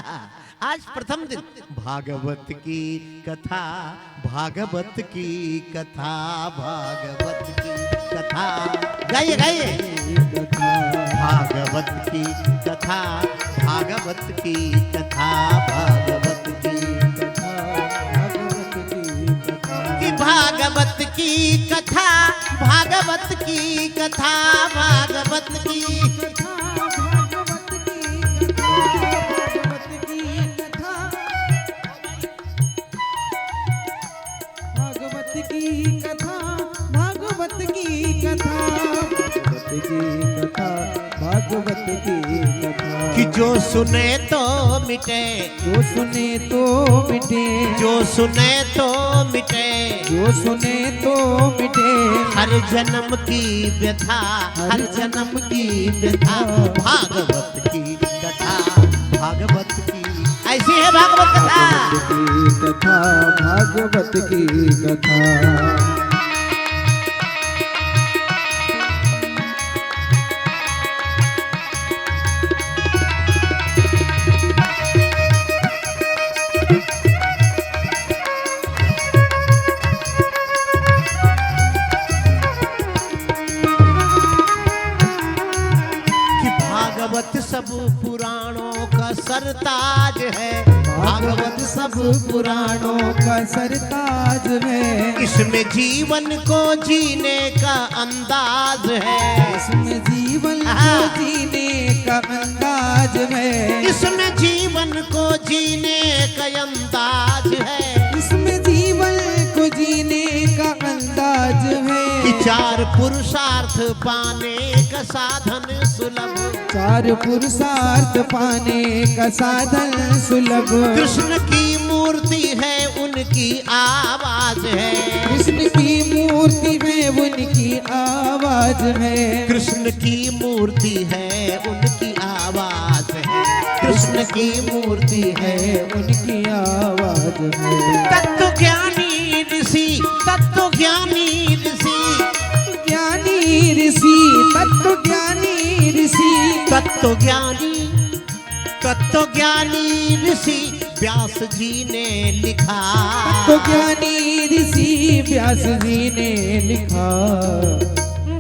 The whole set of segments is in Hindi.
आज प्रथम दिन भागवत की कथा, भागवत की कथा, भागवत की कथा। गाइए गाइए। भागवत की कथा, भागवत की कथा, भागवत की कथा, भागवत की कथा, भागवत की कथा, भागवत की कथा, भागवत की कथा, भागवत की कथा, भागवत की कथा, भागवत की कथा, भागवत की कथा। कि जो सुने तो मिटे, जो सुने तो मिटे, जो सुने तो मिटे, जो सुने तो मिटे, हर जन्म की व्यथा, हर जन्म की व्यथा। भागवत की कथा, भागवत की, ऐसी है भागवत कथा। भागवत की कथा, भागवत की कथा। भागवत सब पुराणों का सरताज है, भागवत सब पुराणों का सरताज है। इसमें जीवन को जीने का अंदाज है, इसमें जीवन को जीने का अंदाज है। इसमें जीवन को जीने का अंदाज है, इसमें जीवन को जीने का अंदाज है। कि चार पुरुषार्थ पाने का साधन सुलभ, चार पुरुषार्थ पाने का साधन सुलभ। कृष्ण की मूर्ति है उनकी आवाज है, कृष्ण की मूर्ति में उनकी आवाज है। कृष्ण की मूर्ति है उनकी आवाज है, कृष्ण की मूर्ति है उनकी आवाज है। तत्व ज्ञानी ऋषि, तत्व ज्ञानी ऋषि, ज्ञानी ऋषि, तत्व ज्ञानी ऋषि, तत्व ज्ञानी, तत्व ज्ञानी ऋषि व्यास जी ने लिखा। तो ज्ञानी ऋषि व्यास जी ने लिखा।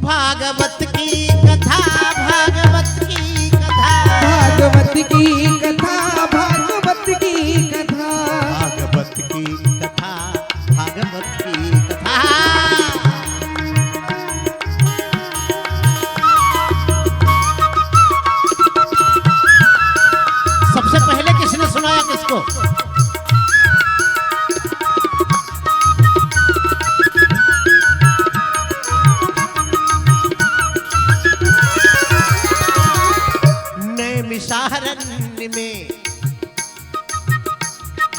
भागवत की कथा, भागवत की कथा, भागवत की कथा, भागवत की कथा, भागवत की कथा, भागवत की कथा। सबसे पहले किसने सुनाया किसको? नैमिषारण्य में,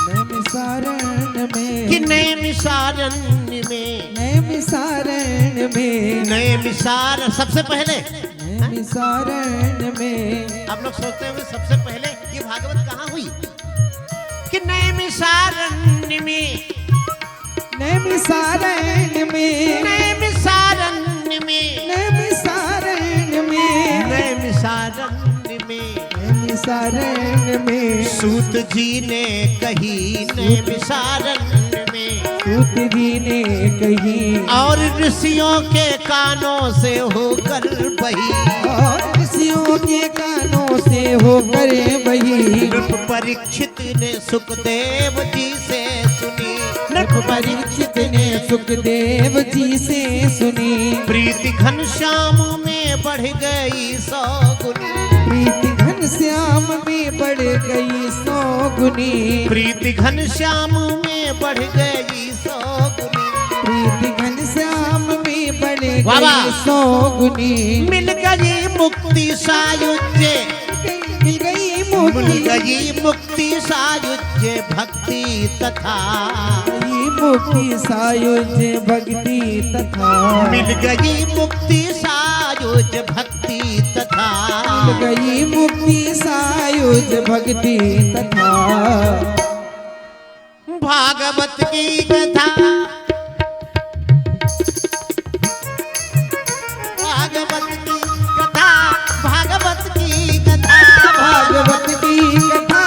नैमिषारण्य में, कि नैमिषारण्य में, नैमिषारण्य में, नैमिषार सबसे पहले। नैमिषारण्य में। आप लोग सोचते होंगे सबसे पहले ये भागवत कहाँ हुई? कि नैमिषारण्य में, नैमिषारण्य में, नैमिषारण्य में, नैमिषारण्य में, नैमिषारण्य में, नैमिषारण्य में। सूत जी ने कही नैमिषारण्य में, सूत जी ने कही और ऋषियों के कानों से होकर बही, और ऋषियों के कानों से होकर बही। नृप परीक्षित ने सुखदेव जी से सुनी, नृप परीक्षित ने सुखदेव जी से सुनी। प्रीति घनश्याम में बढ़ गई 100 गुनी, प्रीति घनश्याम में बढ़ गई 100 गुनी। प्रीति घनश्याम में बढ़ गई 100 गुनी। प्रीति घनश्याम में बढ़ वाह वाह। गई 100 गुनी। मिल गई मुक्ति सायुज्य, मिल गई मिल मुक्ति, गई मुक्ति सायुज्य भक्ति तथा, मुक्ति सायुज्य भक्ति तथा। मिल गई मुक्ति सायुज्य भक्ति तथा, मिल गई मुक्ति सायुज्य भक्ति तथा। भागवत की कथा, भागवत की कथा, भागवत की कथा, भागवत की कथा,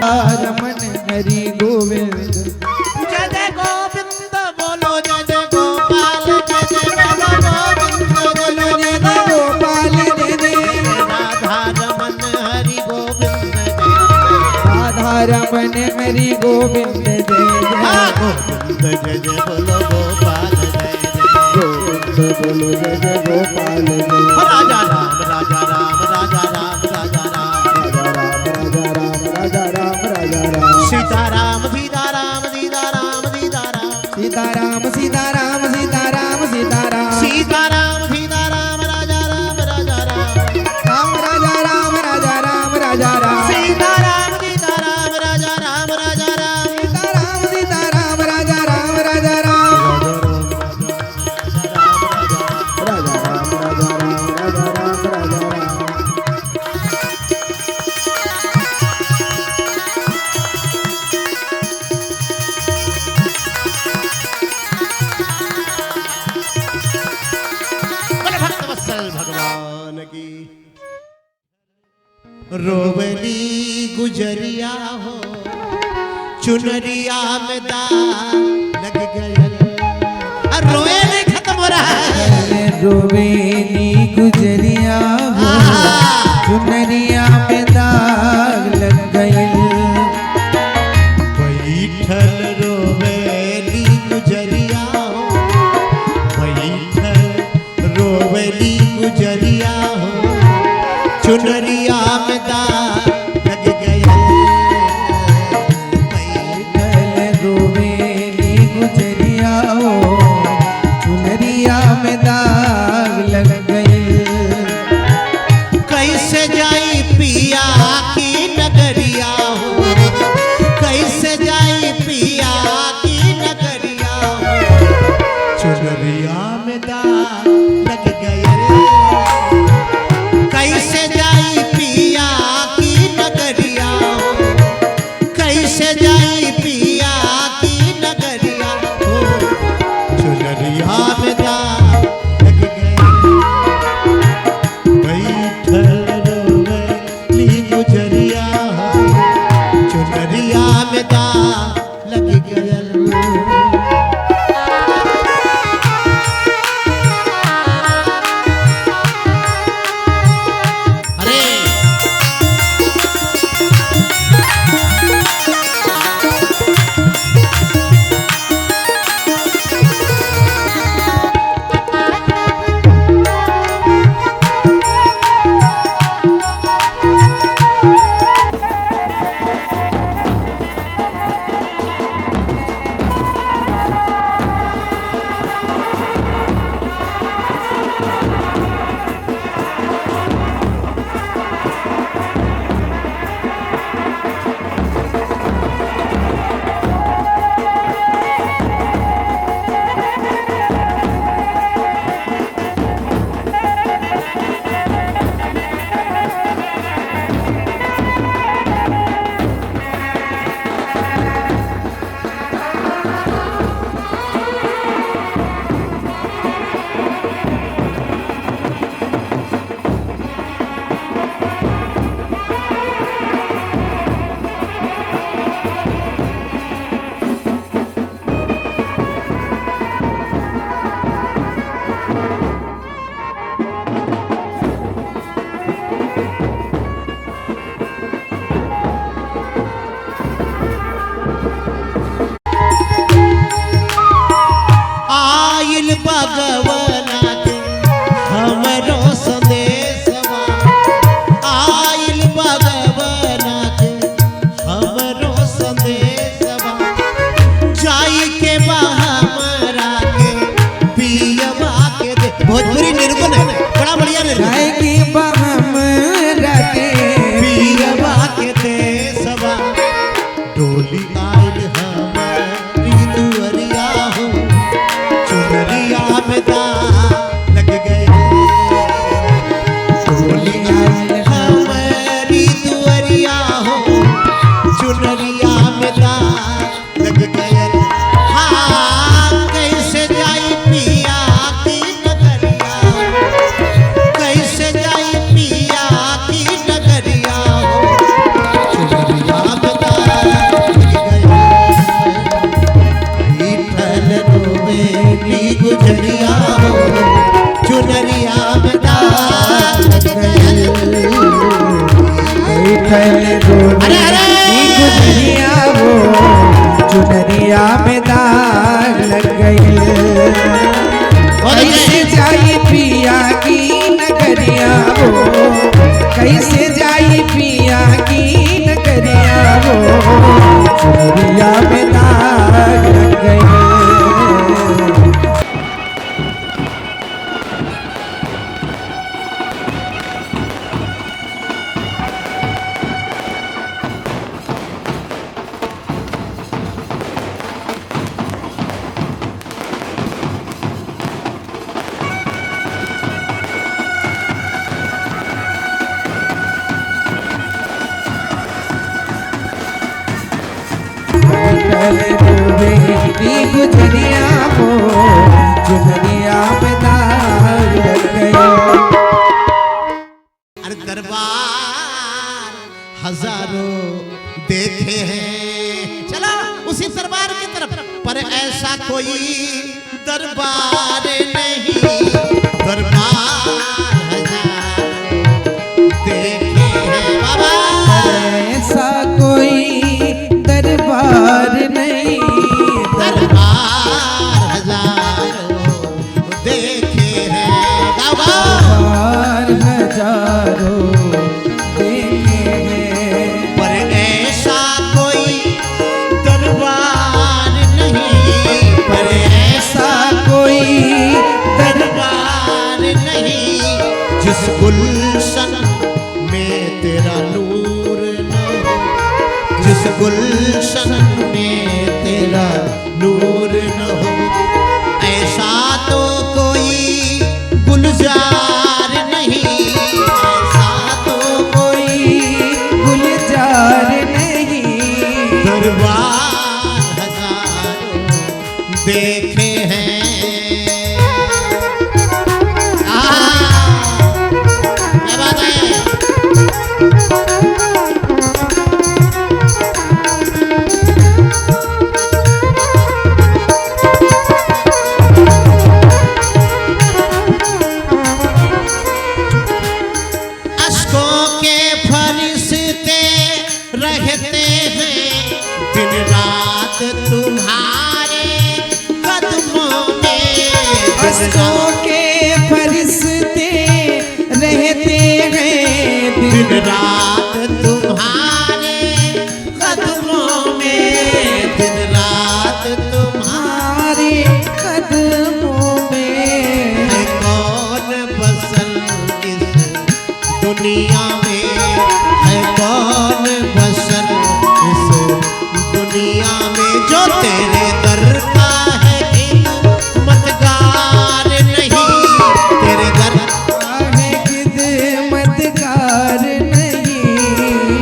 रमन हरि गोविंद जय जय गोविंद बोलो जय जय गोपाल जय जय बोलो गोविंद बोलो जय जय गोपाल जय जय राधा रमन हरि गोविंद जय राधा रमन हरि गोविंद जय जय गोविंद जय जय बोलो गोपाल जय जय गोविंद बोलो जय जय गोपाल जय राजा राम राजा राम राजा राम राजा राम राजा राम राजा राम सीता राम सीता राम सीता राम सीता राम सीता राम सीता राम सीता राम सीता राम सीता राम सीता राम राजा राम राजा राम राम राजा राम राजा राम राजा राम सीता राम सीता राम राजा राम राजा राम सीता राम सीता राम राजा राम राजा राम राजा राम राजा राम राजा राम राजा राम भक्तवत्सल भगवान की रोवली गुजरिया हो चुनरिया में दाग लग गया रोए नहीं खत्म हो रहा है रोवेली गुजरिया हो चुनरिया में दाग लग गई बैठल रोवेली गुजरिया हो बैठल रोवेली गुजरिया हो चुनरिया में दाग लग गया रोवेली गुजरिया हो चुनरिया में दाग लग गई कैसे जाई पिया अरे अरे गुजरिया वो चुनरिया में दाग लग गई। कैसे जाई पिया की नगरिया वो, कैसे जाई पिया की नगरिया वो, चुनरिया में दाग लग गई। गुजरिया हो चुनरिया में दाग लग गया। अरे दरबार हजारों देखे हैं, चला उसी दरबार की तरफ, पर ऐसा कोई दरबार नहीं। दरबार हजारों देखे हैं बाबा, ऐसा कोई दरबार नहीं। दरबार हजारों देखे हैं बाबा, दरबार हजारों देखे हैं, पर ऐसा कोई दरबार नहीं। पर ऐसा कोई दरबार नहीं, जिस गुलशन में तेरा नूर न हो, जिस गुलशन में तेरा नूर न हो। ऐसा तो कोई गुलजार नहीं, ऐसा तो कोई गुलजार नहीं। दरबार हजारों देखे हैं। क्या बात है? अश्कों के फरिश्ते रहते हैं दिन रात तुम्हारे कदमों में। अश्कों के फरिश्ते रहते हैं दिन रात तुम्हारे कदमों में, दिन रात तुम्हारे कदमों में। है कौन बसल इस दुनिया में, है कौन बसल इस दुनिया में, जो तेरे दर का है खिदमतगार नहीं। तेरे दर है खिदमतगार नहीं।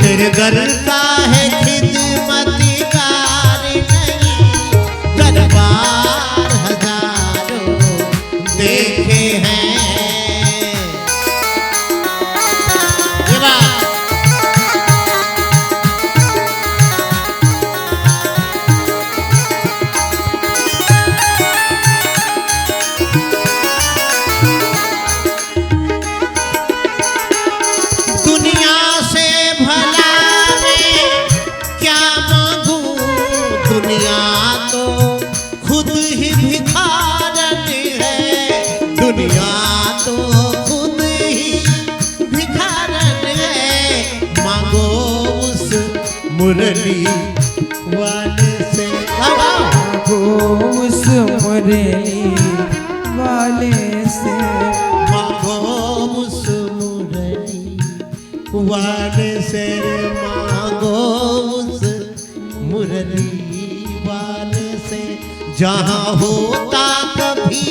तेरे दर का है खिदमतगार नहीं। दरबार हजारों देखे हैं। ये बात दुनिया से भला मैं क्या मांगू, दुनिया तो खुद ही भिखारन है। दुनिया तो खुद ही भिखारन है। मांगो उस मुरली वाले से, मांगो उस मुरली वाले से। मांगो उस मुरली वाले से, मांगो उस मुरली वाले से। जहाँ होता कभी